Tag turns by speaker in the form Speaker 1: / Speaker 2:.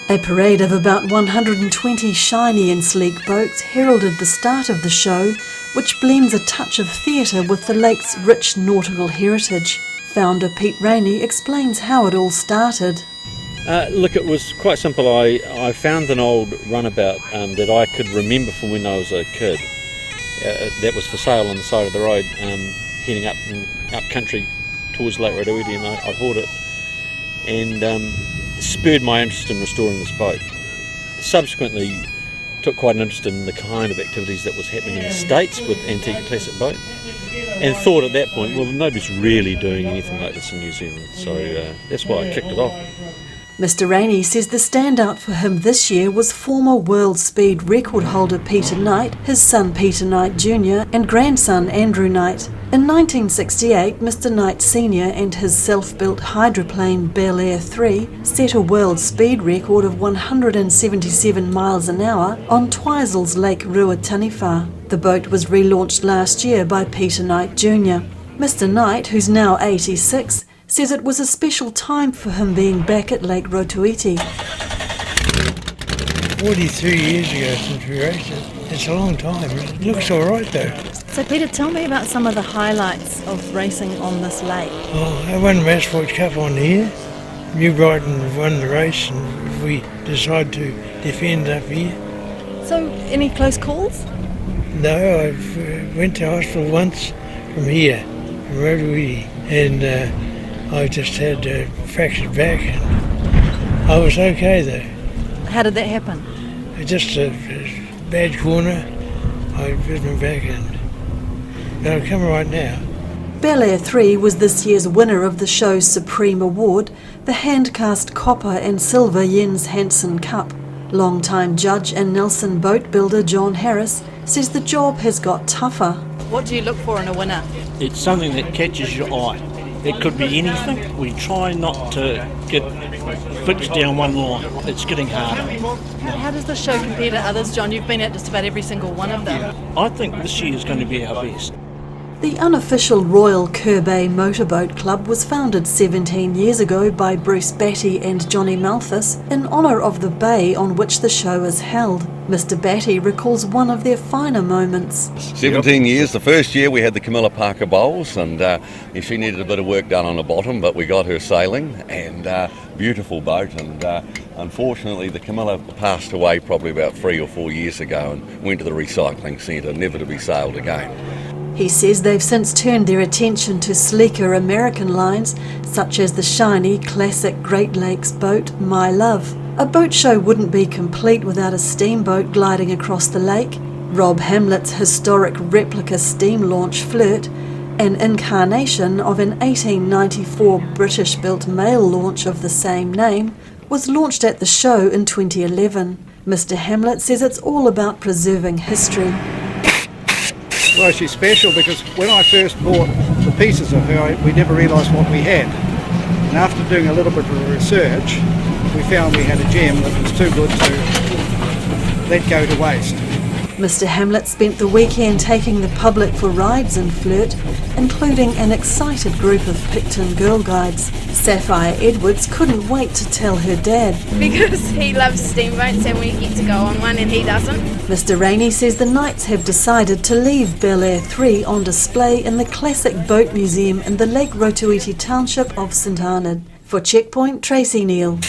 Speaker 1: A parade of about 120 shiny and sleek boats heralded the start of the show, which blends a touch of theatre with the lake's rich nautical heritage. Founder Pete Rainey explains how it all started.
Speaker 2: Look, it was quite simple. I found an old runabout that I could remember from when I was a kid. That was for sale on the side of the road, heading up country towards Lake Rotoiti, and I bought it and spurred my interest in restoring this boat. Subsequently took quite an interest in the kind of activities that was happening in the States with antique classic boats, and thought at that point, well, nobody's really doing anything like this in New Zealand, so that's why I kicked it off.
Speaker 1: Mr Rainey says the standout for him this year was former world speed record holder Peter Knight, his son Peter Knight Jr. and grandson Andrew Knight. In 1968, Mr Knight Sr. and his self-built hydroplane Bel Air 3 set a world speed record of 177 miles an hour on Twisel's Lake Rotoiti. The boat was relaunched last year by Peter Knight Jr. Mr Knight, who's now 86, says it was a special time for him being back at Lake Rotoiti.
Speaker 3: 43 years ago since we raced it. It's a long time. It looks all right though.
Speaker 4: So Peter, tell me about some of the highlights of racing on this lake.
Speaker 3: Oh, I won the Asphalt Cup on here. New Brighton won the race and we decided to defend up here.
Speaker 4: So any close calls?
Speaker 3: No, I went to hospital once from here, from Rotoiti, and I just had a fractured back, and I was okay though.
Speaker 4: How did that happen?
Speaker 3: Just a bad corner. I hit my back, but I'll come right now.
Speaker 1: Bel Air 3 was this year's winner of the show's Supreme Award, the hand-cast copper and silver Jens Hansen Cup. Long-time judge and Nelson boat builder John Harris says the job has got tougher.
Speaker 4: What do you look for in a winner?
Speaker 5: It's something that catches your eye. It could be anything. We try not to get fixed down one line. It's getting harder.
Speaker 4: How does the show compare to others, John? You've been at just about every single one of them.
Speaker 5: I think this year is going to be our best.
Speaker 1: The unofficial Royal Kerr Bay Motorboat Club was founded 17 years ago by Bruce Batty and Johnny Malthus in honour of the bay on which the show is held. Mr Batty recalls one of their finer moments.
Speaker 6: 17 years. The first year we had the Camilla Parker Bowls, and she needed a bit of work done on the bottom, but we got her sailing, and beautiful boat, and unfortunately the Camilla passed away probably about 3 or 4 years ago and went to the recycling centre, never to be sailed again.
Speaker 1: He says they've since turned their attention to sleeker American lines, such as the shiny classic Great Lakes boat My Love. A boat show wouldn't be complete without a steamboat gliding across the lake. Rob Hamlet's historic replica steam launch Flirt, an incarnation of an 1894 British-built mail launch of the same name, was launched at the show in 2011. Mr Hamlet says it's all about preserving history.
Speaker 7: Well, she's special because when I first bought the pieces of her, we never realised what we had. And after doing a little bit of research, we found we had a gem that was too good to let go to waste.
Speaker 1: Mr Hamlet spent the weekend taking the public for rides in Flirt, including an excited group of Picton Girl Guides. Sapphire Edwards couldn't wait to tell her dad.
Speaker 8: Because he loves steamboats and we get to go on one and he doesn't.
Speaker 1: Mr Rainey says the Knights have decided to leave Bel Air 3 on display in the Classic Boat Museum in the Lake Rotoiti township of St Arnaud. For Checkpoint, Tracy Neal.